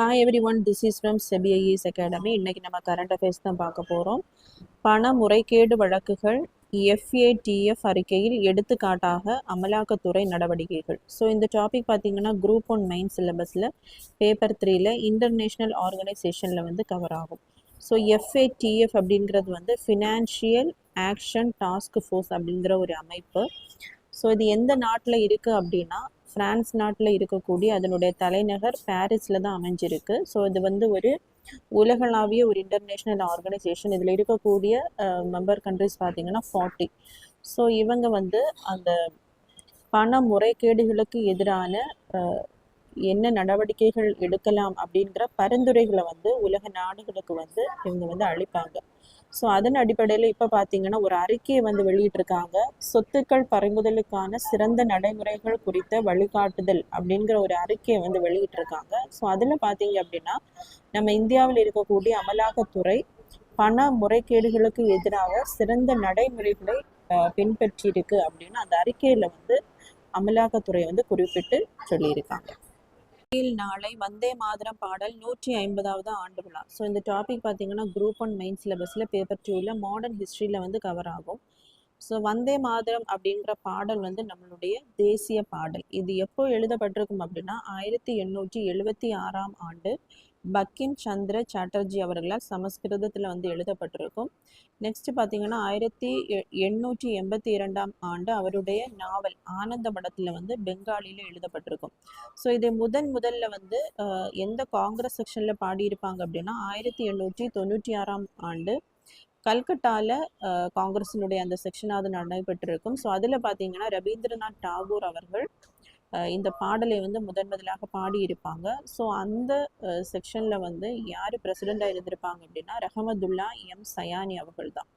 Hi everyone, this is from CBIS academy. இன்னைக்கு நம்ம current affairs தான் பார்க்க போகிறோம். பண முறைகேடு வழக்குகள் FATF அறிக்கையில் எடுத்துக்காட்டாக அமலாக்கத்துறை நடவடிக்கைகள். ஸோ இந்த டாபிக் பார்த்தீங்கன்னா குரூப் 1 மெயின் சிலபஸில் பேப்பர் 3ல இன்டர்நேஷ்னல் ஆர்கனைசேஷனில் வந்து கவர் ஆகும். ஸோ FATF அப்படிங்கிறது வந்து ஃபினான்ஷியல் ஆக்ஷன் டாஸ்க் ஃபோர்ஸ் அப்படிங்கிற ஒரு அமைப்பு. ஸோ இது எந்த நாட்டில் இருக்குது அப்படின்னா பிரான்ஸ் நாட்டில் இருக்கக்கூடிய அதனுடைய தலைநகர் பாரிஸில் தான் அமைஞ்சிருக்கு. ஸோ இது வந்து ஒரு உலகளாவிய ஒரு இன்டர்நேஷ்னல் ஆர்கனைசேஷன். இதில் இருக்கக்கூடிய மெம்பர் கண்ட்ரிஸ் பார்த்தீங்கன்னா 40. ஸோ இவங்க வந்து அந்த பண முறைகேடுகளுக்கு எதிரான என்ன நடவடிக்கைகள் எடுக்கலாம் அப்படிங்கிற பரிந்துரைகளை வந்து உலக நாடுகளுக்கு வந்து இவங்க வந்து அளிப்பாங்க. ஸோ அதன் அடிப்படையில் இப்போ பார்த்தீங்கன்னா ஒரு அறிக்கையை வந்து வெளியிட்டிருக்காங்க. சொத்துக்கள் பறிமுதலுக்கான சிறந்த நடைமுறைகள் குறித்த வழிகாட்டுதல் அப்படிங்கிற ஒரு அறிக்கையை வந்து வெளியிட்டிருக்காங்க. ஸோ அதில் பார்த்தீங்க அப்படின்னா நம்ம இந்தியாவில் இருக்கக்கூடிய அமலாக்கத்துறை பண முறைகேடுகளுக்கு எதிராக சிறந்த நடைமுறைகளை பின்பற்றியிருக்கு அப்படின்னு அந்த அறிக்கையில் வந்து அமலாக்கத்துறை வந்து குறிப்பிட்டு சொல்லியிருக்காங்க. நாளை வந்தே மாதரம் பாடல் 150வது ஆண்டு விழா. ஸோ இந்த டாபிக் பார்த்தீங்கன்னா குரூப் 1 மெயின் சிலபஸில் பேப்பர் 2ல மாடர்ன் ஹிஸ்ட்ரியில் வந்து கவர் ஆகும். ஸோ வந்தே மாதரம் அப்படிங்கிற பாடல் வந்து நம்மளுடைய தேசிய பாடல். இது எப்போ எழுதப்பட்டிருக்கும் அப்படின்னா 1876ஆம் ஆண்டு பக்கிம் சந்திர சாட்டர்ஜி அவர்களால் சமஸ்கிருதத்தில் வந்து எழுதப்பட்டிருக்கும். நெக்ஸ்ட் பார்த்தீங்கன்னா 1882ஆம் ஆண்டு அவருடைய நாவல் ஆனந்த மடத்தில் வந்து பெங்காலியில் எழுதப்பட்டிருக்கும். ஸோ இதை முதல்ல வந்து எந்த காங்கிரஸ் செக்ஷனில் பாடியிருப்பாங்க அப்படின்னா 1896ஆம் ஆண்டு கல்கட்டாவில் காங்கிரஸினுடைய அந்த செக்ஷனாவது நடைபெற்றிருக்கும். ஸோ அதில் பார்த்தீங்கன்னா ரவீந்திரநாத் டாகூர் அவர்கள் இந்த பாடலை வந்து முதலாக பாடியிருப்பாங்க. ஸோ அந்த செக்ஷனில் வந்து யார் பிரசிடெண்ட்டாக இருந்திருப்பாங்க அப்படின்னா ரஹமதுல்லா எம் சயானி அவர்கள் தான்.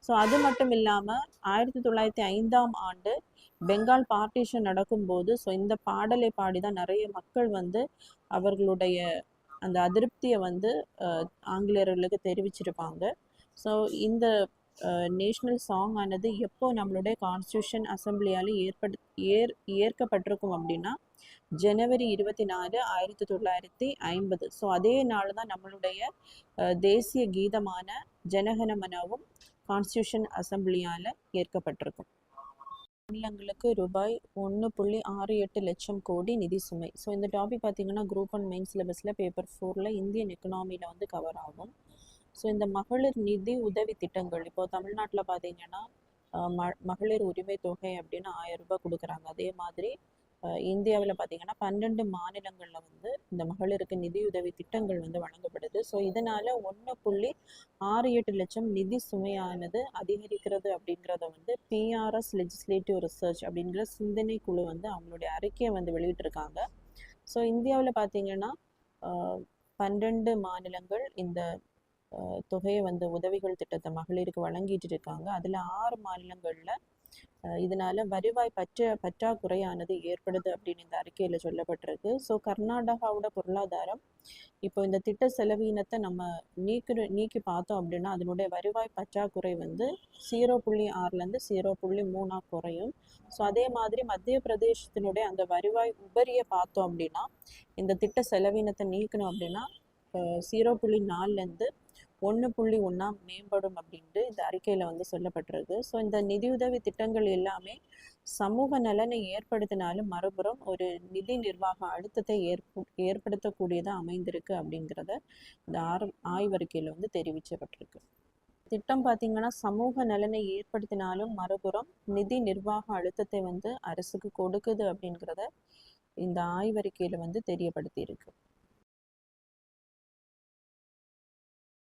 ஸோ அது மட்டும் இல்லாமல் 1905ஆம் ஆண்டு பெங்கால் பார்ட்டிஷன் நடக்கும்போது ஸோ இந்த பாடலை பாடி தான் நிறைய மக்கள் வந்து அவர்களுடைய அந்த அதிருப்தியை வந்து ஆங்கிலேயர்களுக்கு தெரிவிச்சிருப்பாங்க. ஸோ இந்த நேஷ்னல் சாங் ஆனது எப்போ நம்மளுடைய கான்ஸ்டியூஷன் அசம்பிளியால் ஏற்கப்பட்டிருக்கும் அப்படின்னா ஜனவரி 24, 1950. ஸோ அதே நாள் தான் நம்மளுடைய தேசிய கீதமான ஜனகணமனவும் கான்ஸ்டியூஷன் அசம்பிளியால் ஏற்கப்பட்டிருக்கும். மாநிலங்களுக்கு ரூபாய் 1.68 லட்சம் கோடி நிதி சுமை. ஸோ இந்த டாபிக் பார்த்தீங்கன்னா குரூப் 1 மெயின் சிலபஸில் பேப்பர் 4ல இந்தியன் எக்கனாமியில் வந்து கவர் ஆகும். ஸோ இந்த மகளிர் நிதி உதவி திட்டங்கள் இப்போ தமிழ்நாட்டில் பார்த்தீங்கன்னா மகளிர் உரிமை தொகை அப்படின்னு 1000 ரூபாய் கொடுக்குறாங்க. அதே மாதிரி இந்தியாவில் பார்த்தீங்கன்னா 12 மாநிலங்களில் வந்து இந்த மகளிருக்கு நிதியுதவி திட்டங்கள் வந்து வழங்கப்படுது. ஸோ இதனால் 1.68 லட்சம் நிதி சுமையானது அதிகரிக்கிறது அப்படிங்கிறத வந்து PRS லெஜிஸ்லேட்டிவ் ரிசர்ச் அப்படிங்கிற சிந்தனை குழு வந்து அவங்களுடைய அறிக்கையை வந்து வெளியிட்டிருக்காங்க. ஸோ இந்தியாவில் பார்த்தீங்கன்னா 12 மாநிலங்கள் இந்த தொகையை வந்து உதவிகள் திட்டத்தை மகளிருக்கு வழங்கிட்டு இருக்காங்க. அதில் 6 மாநிலங்களில் இதனால வருவாய் பற்றாக்குறையானது ஏற்படுது அப்படின்னு இந்த அறிக்கையில் சொல்லப்பட்டிருக்கு. ஸோ கர்நாடகாவோட பொருளாதாரம் இப்போ இந்த திட்ட செலவீனத்தை நம்ம நீக்கி பார்த்தோம் அப்படின்னா அதனுடைய வருவாய் பற்றாக்குறை வந்து 0.6லேருந்து 0.3 குறையும். ஸோ அதே மாதிரி மத்திய பிரதேசத்தினுடைய அந்த வருவாய் உபரியை பார்த்தோம் அப்படின்னா இந்த திட்ட செலவீனத்தை நீக்கணும் அப்படின்னா 0.4லேருந்து 1.1 மேம்படும் அப்படின்ட்டு இந்த அறிக்கையில் வந்து சொல்லப்பட்டிருக்கு. ஸோ இந்த நிதியுதவி திட்டங்கள் எல்லாமே சமூக நலனை ஏற்படுத்தினாலும் மறுபுறம் ஒரு நிதி நிர்வாக அழுத்தத்தை ஏற்படுத்தக்கூடியதாக அமைந்திருக்கு அப்படிங்கிறத இந்த ஆய்வறிக்கையில் வந்து தெரிவிக்கப்பட்டிருக்கு. திட்டம் பார்த்தீங்கன்னா சமூக நலனை ஏற்படுத்தினாலும் மறுபுறம் நிதி நிர்வாக அழுத்தத்தை வந்து அரசுக்கு கொடுக்குது அப்படிங்கிறத இந்த ஆய்வறிக்கையில் வந்து தெரியப்படுத்தி இருக்கு.